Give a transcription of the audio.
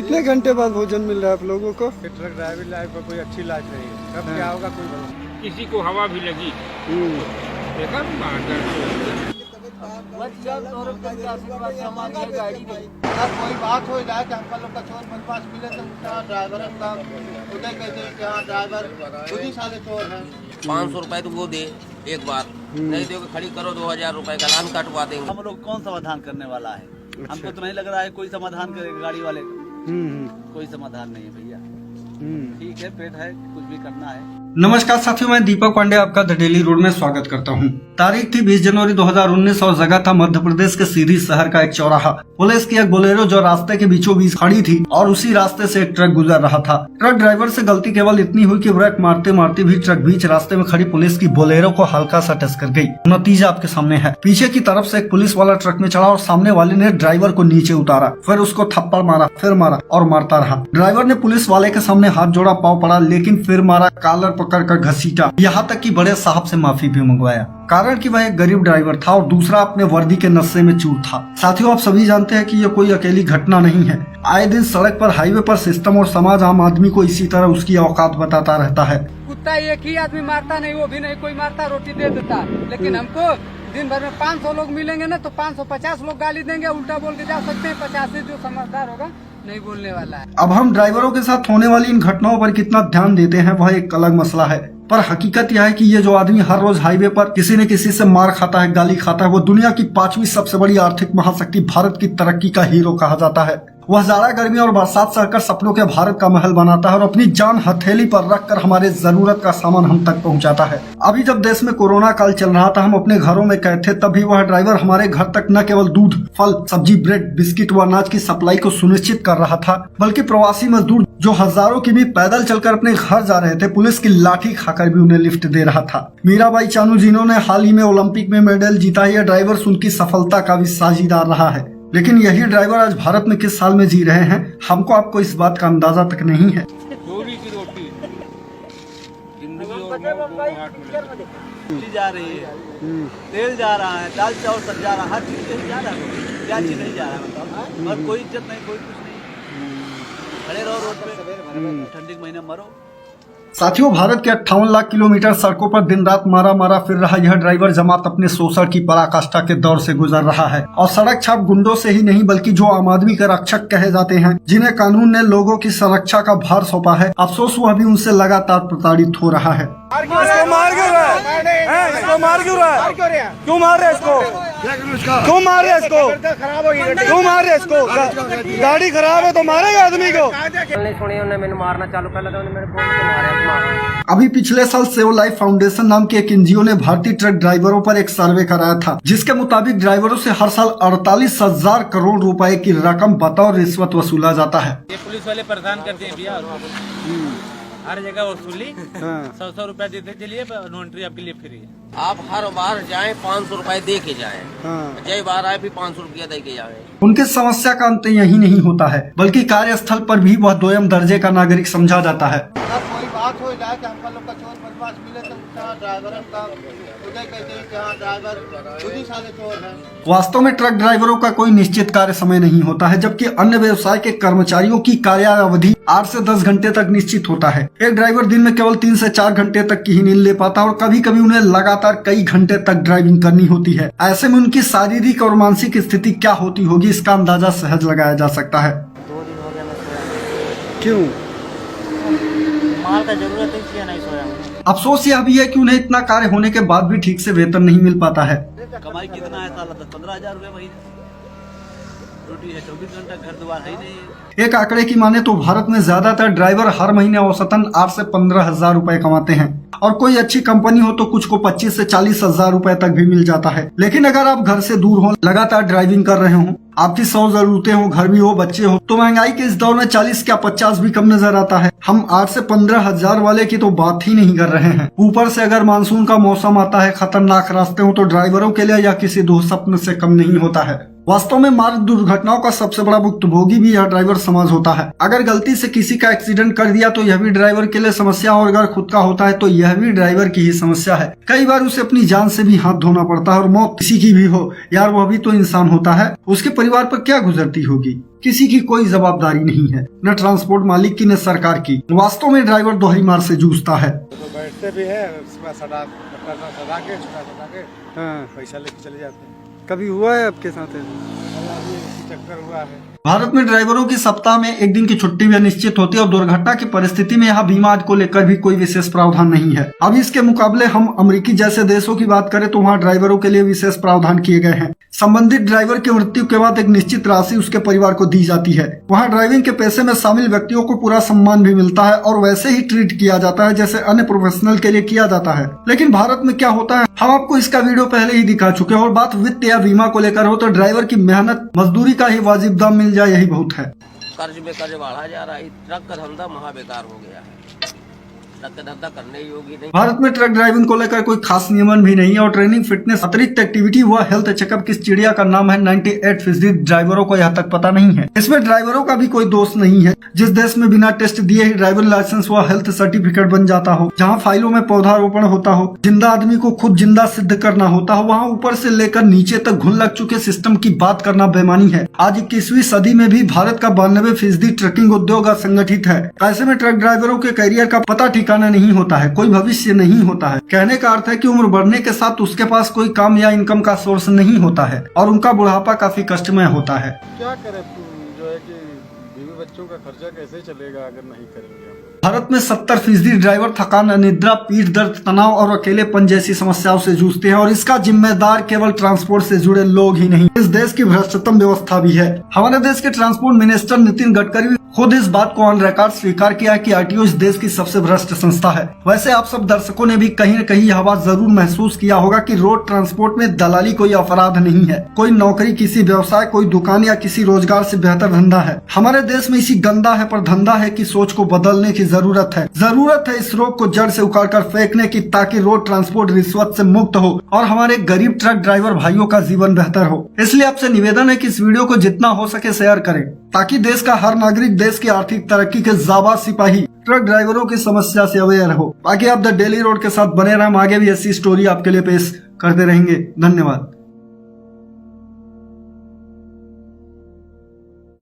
कितने घंटे बाद भोजन मिल रहा है आप लोगों को? ट्रक ड्राइविंग लाइफ में कोई अच्छी लाइफ नहीं है। कब क्या होगा कोई पता नहीं। किसी को हवा भी लगी देखा कोई बात हो जाए कि अंकल लोग का चोर बदमाश मिले तो ड्राइवर उदय कहते हैं कि हाँ ड्राइवर खुद ही साले चोर है। 500 रुपए तो वो दे एक बार, नहीं दोगे खड़ी करो 2000 रुपए का लान कटवा देंगे। हम लोग कौन समाधान करने वाला है? हमको तो नहीं लग रहा है कोई समाधान करेगा गाड़ी वाले का। कोई समाधान नहीं है भैया। ठीक है, पेट है, कुछ भी करना है। नमस्कार साथियों, मैं दीपक पांडे आपका द डेली रोड में स्वागत करता हूं। तारीख थी 20 जनवरी 2019 और जगह था मध्य प्रदेश के सीधी शहर का एक चौराहा। पुलिस की एक बोलेरो जो रास्ते के बीचों बीच खड़ी थी और उसी रास्ते से एक ट्रक गुजर रहा था। ट्रक ड्राइवर से गलती केवल इतनी हुई कि ब्रेक मारते मारते भी ट्रक बीच रास्ते में खड़ी पुलिस की बोलेरो को हल्का सा टक्कर गई। नतीजा आपके सामने है। पीछे की तरफ से एक पुलिस वाला ट्रक में चढ़ा और सामने वाले ने ड्राइवर को नीचे उतारा, फिर उसको थप्पड़ मारा, फिर मारा और मारता रहा। ड्राइवर ने पुलिस वाले के सामने हाथ जोड़ा, पाँव पड़ा, लेकिन फिर मारा, कॉलर पकड़ कर घसीटा, यहाँ तक कि बड़े साहब से माफी भी मंगवाया। कारण कि वह एक गरीब ड्राइवर था और दूसरा अपने वर्दी के नशे में चूर था। साथियों, आप सभी जानते हैं कि ये कोई अकेली घटना नहीं है। आए दिन सड़क पर, हाईवे पर सिस्टम और समाज आम आदमी को इसी तरह उसकी औकात बताता रहता है। कुत्ता एक ही आदमी मारता नहीं, वो भी नहीं कोई मारता, रोटी दे देता। लेकिन हमको दिन भर में 500 लोग मिलेंगे ना तो 550 लोग गाली देंगे, उल्टा बोल के जा सकते हैं। 50 जो समझदार होगा नहीं बोलने वाला है। अब हम ड्राइवरों के साथ होने वाली इन घटनाओं पर कितना ध्यान देते हैं वह एक अलग मसला है, पर हकीकत यह है कि ये जो आदमी हर रोज हाईवे पर किसी न किसी से मार खाता है, गाली खाता है, वो दुनिया की 5वीं सबसे बड़ी आर्थिक महाशक्ति भारत की तरक्की का हीरो कहा जाता है। वह जाड़ा गर्मी और बरसात सहकर सपनों के भारत का महल बनाता है और अपनी जान हथेली पर रखकर हमारे जरूरत का सामान हम तक पहुंचाता है। अभी जब देश में कोरोना काल चल रहा था, हम अपने घरों में कैद थे, तभी वह ड्राइवर हमारे घर तक न केवल दूध, फल, सब्जी, ब्रेड, बिस्किट व अनाज की सप्लाई को सुनिश्चित कर रहा था, बल्कि प्रवासी मजदूर जो हजारों की भी पैदल चलकर अपने घर जा रहे थे, पुलिस की लाठी खाकर भी उन्हें लिफ्ट दे रहा था। मीराबाई चानू जिन्होंने हाल ही में ओलंपिक में मेडल जीता, यह ड्राइवर उनकी सफलता का भी साझीदार रहा है। लेकिन यही ड्राइवर आज भारत में किस साल में जी रहे हैं, हमको आपको इस बात का अंदाजा तक नहीं है। चोरी की रोटी जा रही है, तेल जा रहा है, दाल चावल सब जा रहा है, हर चीज कहीं जा रहा है। क्या चीज नहीं जा रहा है मतलब? और कोई इज्जत नहीं, कोई कुछ नहीं। खड़े रहो रोड पे, ठंडी के महीने मरो। साथियों, भारत के 58 लाख किलोमीटर सड़कों पर दिन रात मारा फिर रहा यह ड्राइवर जमात अपने शोषण की पराकाष्ठा के दौर से गुजर रहा है और सड़क छाप गुंडों से ही नहीं बल्कि जो आम आदमी के रक्षक कहे जाते हैं, जिन्हें कानून ने लोगों की सुरक्षा का भार सौंपा है, अफसोस वह भी उनसे लगातार प्रताड़ित हो रहा है। इसको मार क्यों रहा है? इसको मार क्यों रहा है? क्यों मार रहे इसको? क्यों मार रहे इसको? क्यों मार रहे इसको? गाड़ी खराब है तो मारेगा आदमी को? नहीं सुनी उन्हें, मैंने मारना चालू कर लगा, मेरे बोल के मारा। अभी पिछले साल सेव लाइफ फाउंडेशन नाम के एक एनजीओ ने भारतीय ट्रक ड्राइवरों पर एक सर्वे कराया था, जिसके मुताबिक ड्राइवरों से हर साल 48,000 करोड़ रुपए की रकम बतौर रिश्वत वसूला जाता है। ये पुलिस वाले परेशान करते हैं भैया, हर जगह वसूली। 100 रुपया देते चलिए, नो एंट्री आपके लिए फ्री है। आप हर बार जाएं 500 रुपए दे के जाएं, जय बार आए फिर 500 रुपया दे के जाएं। उनके समस्या का अंत यही नहीं होता है, बल्कि कार्यस्थल पर भी वह दोयम दर्जे का नागरिक समझा जाता है। कोई बात हो जाए कि अंकल लोग का चोर बदमाश मिले तो ड्राइवर उदय कहते हैं कि हाँ ड्राइवर खुद ही साले चोर है। वास्तव में ट्रक ड्राइवरों का कोई निश्चित कार्य समय नहीं होता है, जबकि अन्य व्यवसाय के कर्मचारियों की कार्यावधि 8 से 10 घंटे तक निश्चित होता है। एक ड्राइवर दिन में केवल 3 से 4 घंटे तक की ही नींद ले पाता और कभी कभी उन्हें लगातार कई घंटे तक ड्राइविंग करनी होती है। ऐसे में उनकी शारीरिक और मानसिक स्थिति क्या होती होगी, इसका अंदाजा सहज लगाया जा सकता है। 2 दिन हो गया मैं सोया। क्यों? माल का जरूरत है इसलिए नहीं सोया। अफसोस यह भी है कि उन्हें इतना कार्य होने के बाद भी ठीक से वेतन नहीं मिल पाता है। कमाई कितना है साल? 10-15 हजार रुपए महीने। रोटी है, 24 घंटा घर द्वार है ही नहीं। एक आंकड़े की माने तो भारत में ज्यादातर ड्राइवर हर महीने औसतन 8 से 15 हजार रुपए कमाते हैं और कोई अच्छी कंपनी हो तो कुछ को 25 से 40 हजार रुपए तक भी मिल जाता है। लेकिन अगर आप घर से दूर हो, लगातार ड्राइविंग कर रहे हो, आपकी 100 जरूरतें हो, घर भी हो, बच्चे हो, तो महंगाई के इस दौर में 40 क्या 50 भी कम नजर आता है। हम 8 से 15 हजार वाले की तो बात ही नहीं कर रहे हैं। ऊपर से अगर मानसून का मौसम आता है, खतरनाक रास्ते हो, तो ड्राइवरों के लिए यह किसी दुःस्वप्न से कम नहीं होता है। वास्तव में मार्ग दुर्घटनाओं का सबसे बड़ा भुक्तभोगी भी यह ड्राइवर समाज होता है। अगर गलती से किसी का एक्सीडेंट कर दिया तो यह भी ड्राइवर के लिए समस्या, और अगर खुद का होता है तो यह भी ड्राइवर की ही समस्या है। कई बार उसे अपनी जान से भी हाथ धोना पड़ता है, और मौत किसी की भी हो यार, वह भी तो इंसान होता है, उसके परिवार पर क्या गुजरती होगी। किसी की कोई जवाबदारी नहीं है, न ट्रांसपोर्ट मालिक की न सरकार की। वास्तव में ड्राइवर दोहरी मार से जूझता है। तो बैठते भी है, उसमें सदा के पैसा लेके चले जाते हैं। कभी हुआ है आपके साथ? चक्कर हुआ है। भारत में ड्राइवरों की सप्ताह में एक दिन की छुट्टी भी निश्चित होती है और दुर्घटना की परिस्थिति में यहाँ बीमा को लेकर भी कोई विशेष प्रावधान नहीं है। अब इसके मुकाबले हम अमेरिकी जैसे देशों की बात करें तो वहाँ ड्राइवरों के लिए विशेष प्रावधान किए गए हैं। संबंधित ड्राइवर की मृत्यु के बाद एक निश्चित राशि उसके परिवार को दी जाती है। वहाँ ड्राइविंग के पेशे में शामिल व्यक्तियों को पूरा सम्मान भी मिलता है और वैसे ही ट्रीट किया जाता है जैसे अन्य प्रोफेशनल के लिए किया जाता है। लेकिन भारत में क्या होता है, हम आपको इसका वीडियो पहले ही दिखा चुके हैं। और बात वित्त या बीमा को लेकर हो तो ड्राइवर की मेहनत मजदूरी का ही वाजिब दाम मिल जाए, यही बहुत है। कर्ज में कर्ज बढ़ा जा रहा है, ट्रक का धंधा महा बेकार हो गया है, ट्रक का धंधा करने योग्य नहीं। भारत में ट्रक ड्राइविंग को लेकर कोई खास नियमन भी नहीं है और ट्रेनिंग, फिटनेस, अतिरिक्त एक्टिविटी व हेल्थ चेकअप किस चिड़िया का नाम है 98% ड्राइवरों को यहाँ तक पता नहीं है। इसमें ड्राइवरों का भी कोई दोष नहीं है। जिस देश में बिना टेस्ट दिए ही ड्राइवर लाइसेंस व हेल्थ सर्टिफिकेट बन जाता हो, जहाँ फाइलों में पौधारोपण होता हो, जिंदा आदमी को खुद जिंदा सिद्ध करना होता हो, वहाँ ऊपर से लेकर नीचे तक घुन लग चुके सिस्टम की बात करना बेमानी है। आज 21वीं सदी में भी भारत का 92% ट्रकिंग उद्योग असंगठित है। ऐसे में ट्रक ड्राइवरों के करियर का पता ठिकाना नहीं होता है, कोई भविष्य नहीं होता है। कहने का अर्थ है कि उम्र बढ़ने के साथ उसके पास कोई काम या इनकम का सोर्स नहीं होता है और उनका बुढ़ापा काफी कष्टमय होता है। क्या करे जो है कि बीवी बच्चों का खर्चा कैसे चलेगा अगर नहीं करेंगे। भारत में 70% ड्राइवर थकान, अनिद्रा, पीठ दर्द, तनाव और अकेलेपन जैसी समस्याओं से जूझते हैं और इसका जिम्मेदार केवल ट्रांसपोर्ट से जुड़े लोग ही नहीं, इस देश की भ्रष्टतम व्यवस्था भी है। हमारे देश के ट्रांसपोर्ट मिनिस्टर नितिन गडकरी खुद इस बात को ऑन रिकॉर्ड स्वीकार किया है कि आरटीओ इस देश की सबसे भ्रष्ट संस्था है। वैसे आप सब दर्शकों ने भी कहीं न कहीं यह बात जरूर महसूस किया होगा कि रोड ट्रांसपोर्ट में दलाली कोई अपराध नहीं है, कोई नौकरी, किसी व्यवसाय, कोई दुकान या किसी रोजगार से बेहतर धंधा है। हमारे देश में इसी गंदा है पर धंधा है की सोच को बदलने की जरूरत है इस रोग को जड़ से उखाड़ कर फेंकने की, ताकि रोड ट्रांसपोर्ट रिश्वत से मुक्त हो और हमारे गरीब ट्रक ड्राइवर भाइयों का जीवन बेहतर हो। इसलिए आपसे निवेदन है कि इस वीडियो को जितना हो सके शेयर करें, ताकि देश का हर नागरिक देश की आर्थिक तरक्की के जाबाज सिपाही ट्रक ड्राइवरों की समस्या से अवेयर हो। बाकी आप द डेली रोड के साथ बने रहें, हम आगे भी ऐसी स्टोरी आपके लिए पेश करते रहेंगे। धन्यवाद।